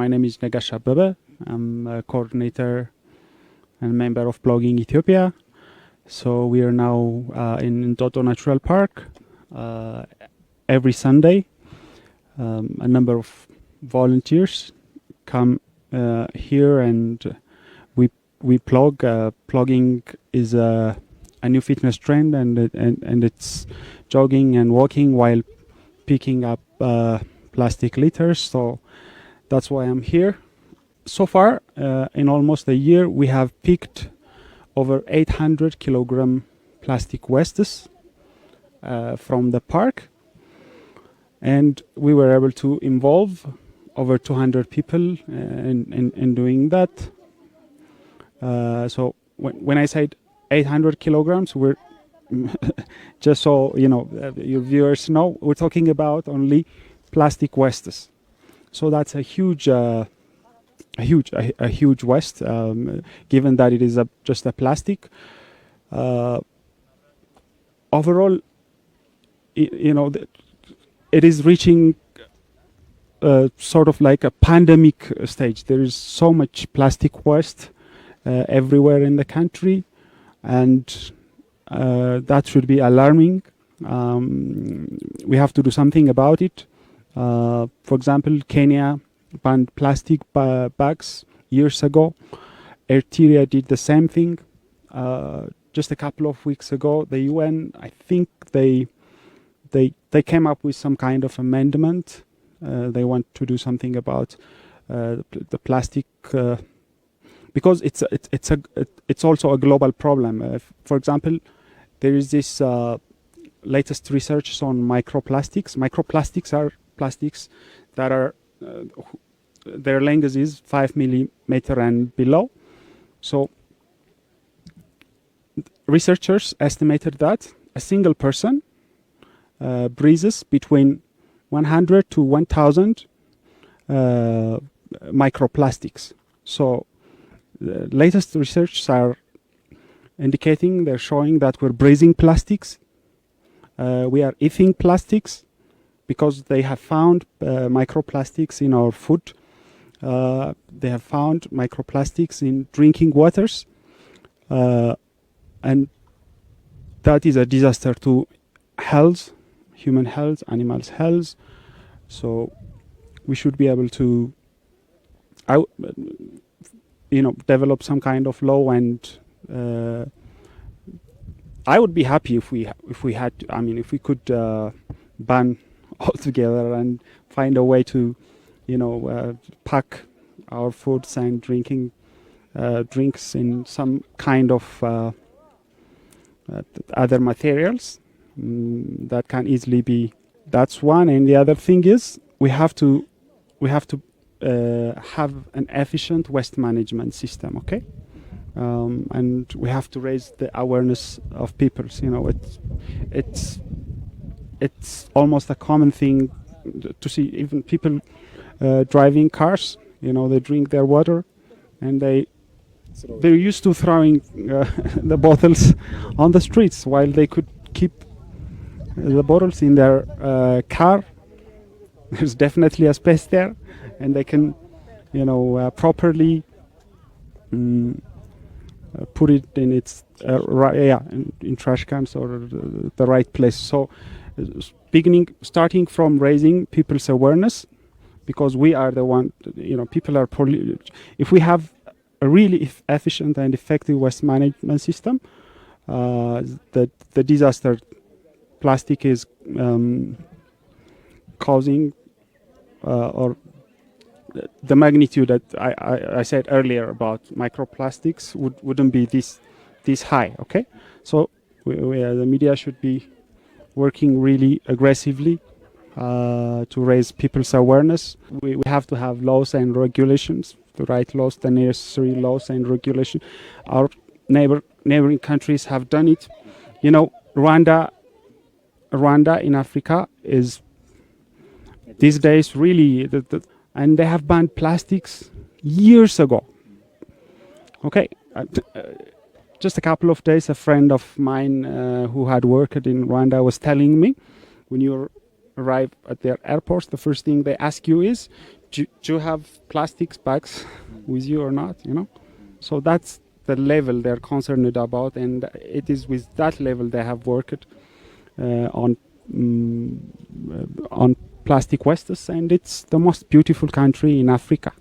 My name is Negash Abebe. I'm a coordinator and member of Plogging Ethiopia. So we are now in Toto Natural Park every Sunday. A number of volunteers come here and we plog. Plogging is a new fitness trend, and it's jogging and walking while picking up plastic litters. So that's why I'm here. So far, in almost a year, we have picked over 800 kilogram plastic wastes from the park, and we were able to involve over 200 people in doing that. So when I said 800 kilograms, we're just so you know, your viewers know, we're talking about only plastic wastes. So that's a huge waste, given that it is just a plastic. Overall, it is reaching sort of like a pandemic stage. There is so much plastic waste everywhere in the country, and that should be alarming. We have to do something about it. For example, Kenya banned plastic bags years ago. Eritrea did the same thing. Just a couple of weeks ago, the UN, I think they came up with some kind of amendment. They want to do something about the plastic because it's also a global problem. For example, there is this latest research on microplastics. Microplastics are plastics that are their length is 5 millimeter and below. So researchers estimated that a single person breathes between 100 to 1,000 microplastics. So the latest research are indicating, they're showing that we're breathing plastics. We are eating plastics, because they have found microplastics in our food. They have found microplastics in drinking waters. And that is a disaster to health, human health, animals' health. So we should be able to develop some kind of law, and I would be happy if we could ban altogether and find a way to pack our foods and drinks in some kind of other materials that can easily be. That's one. And the other thing is we have to have an efficient waste management system. Okay. And we have to raise the awareness of people. It's almost a common thing to see even people driving cars. They drink their water, and they're used to throwing the bottles on the streets, while they could keep the bottles in their car. There's definitely a space there, and they can properly put it in its in trash cans or the right place. So starting from raising people's awareness, because we are the one, people are if we have a really efficient and effective waste management system, the disaster plastic is causing, or the magnitude that I said earlier about microplastics wouldn't be this high. Okay, so the media should be working really aggressively to raise people's awareness. We have to have laws and regulations, the right laws, the necessary laws and regulations. Our neighboring countries have done it. Rwanda in Africa is these days really and they have banned plastics years ago. Okay, just a couple of days, a friend of mine who had worked in Rwanda was telling me, when you're arrive at their airports, the first thing they ask you is, do you have plastic bags with you or not? You know, so that's the level they're concerned about, and it is with that level they have worked on plastic wastes, and it's the most beautiful country in Africa.